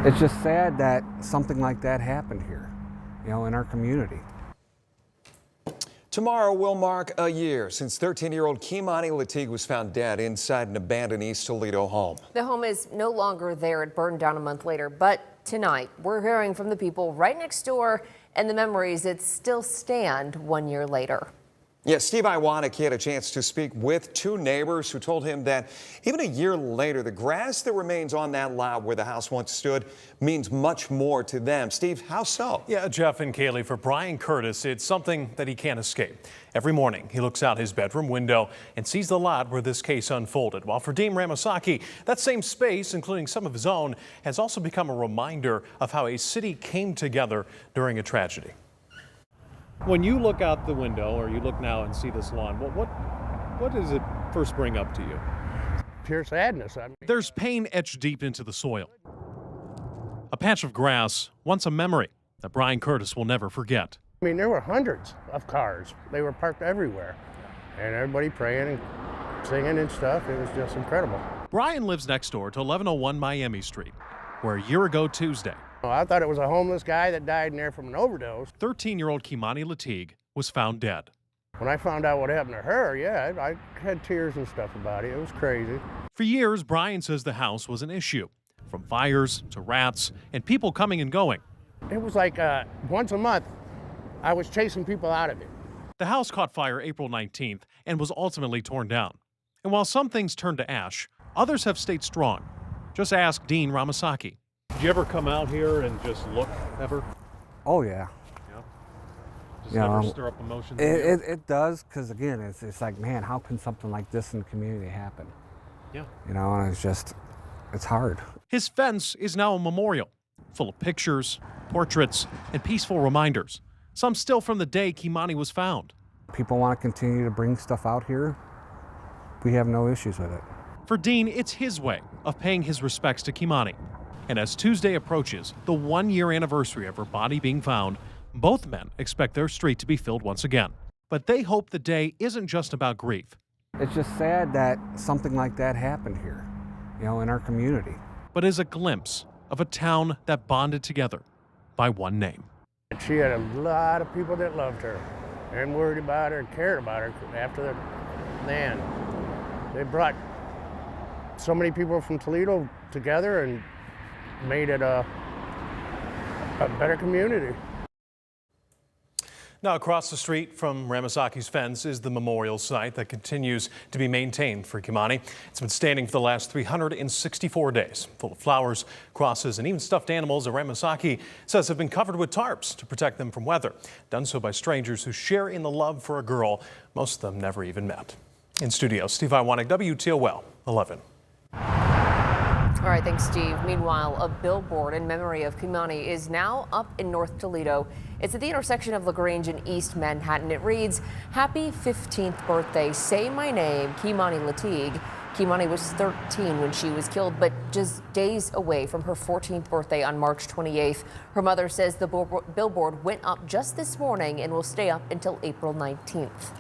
It's just sad that something like that happened here, in our community. Tomorrow will mark a year since 13-year-old Kei'Mani Latigue was found dead inside an abandoned East Toledo home. The home is no longer there. It burned down a month later. But tonight, we're hearing from the people right next door and the memories that still stand 1 year later. Yes, Steve Iwanek had a chance to speak with two neighbors who told him that even a year later, the grass that remains on that lot where the house once stood means much more to them. Steve, how so? Yeah, Jeff and Kaylee, for Brian Curtis, it's something that he can't escape. Every morning, he looks out his bedroom window and sees the lot where this case unfolded. While for Dean Ramasaki, that same space, including some of his own, has also become a reminder of how a city came together during a tragedy. When you look out the window, or you look now and see this lawn, what does it first bring up to you? Pure sadness. There's pain etched deep into the soil. A patch of grass, once a memory that Brian Curtis will never forget. I mean, there were hundreds of cars. They were parked everywhere. And everybody praying and singing and stuff. It was just incredible. Brian lives next door to 1101 Miami Street, where a year ago Tuesday, I thought it was a homeless guy that died in there from an overdose. 13-year-old Kei'Mani Latigue was found dead. When I found out what happened to her, yeah, I had tears and stuff about it. It was crazy. For years, Brian says the house was an issue, from fires to rats and people coming and going. It was like once a month, I was chasing people out of it. The house caught fire April 19th and was ultimately torn down. And while some things turned to ash, others have stayed strong. Just ask Dean Ramasaki. Did you ever come out here and just look, ever? Oh, yeah. Yeah. Does it ever stir up emotions? It does, because again, it's like, man, how can something like this in the community happen? Yeah. And it's hard. His fence is now a memorial, full of pictures, portraits, and peaceful reminders. Some still from the day Kei'Mani was found. People want to continue to bring stuff out here. We have no issues with it. For Dean, it's his way of paying his respects to Kei'Mani. And as Tuesday approaches, the 1 year anniversary of her body being found, both men expect their street to be filled once again. But they hope the day isn't just about grief. It's just sad that something like that happened here, in our community. But is a glimpse of a town that bonded together by one name. She had a lot of people that loved her and worried about her and cared about her after the end. They brought so many people from Toledo together and made it a better community. Now, across the street from Ramasaki's fence is the memorial site that continues to be maintained for Kei'Mani. It's been standing for the last 364 days, full of flowers, crosses, and even stuffed animals that Ramasaki says have been covered with tarps to protect them from weather. Done so by strangers who share in the love for a girl most of them never even met. In studio, Steve Iwanek, WTOL 11. All right, thanks, Steve. Meanwhile, a billboard in memory of Kei'Mani is now up in North Toledo. It's at the intersection of LaGrange and East Manhattan. It reads, "Happy 15th birthday. Say my name, Kei'Mani Latigue." Kei'Mani was 13 when she was killed, but just days away from her 14th birthday on March 28th. Her mother says the billboard went up just this morning and will stay up until April 19th.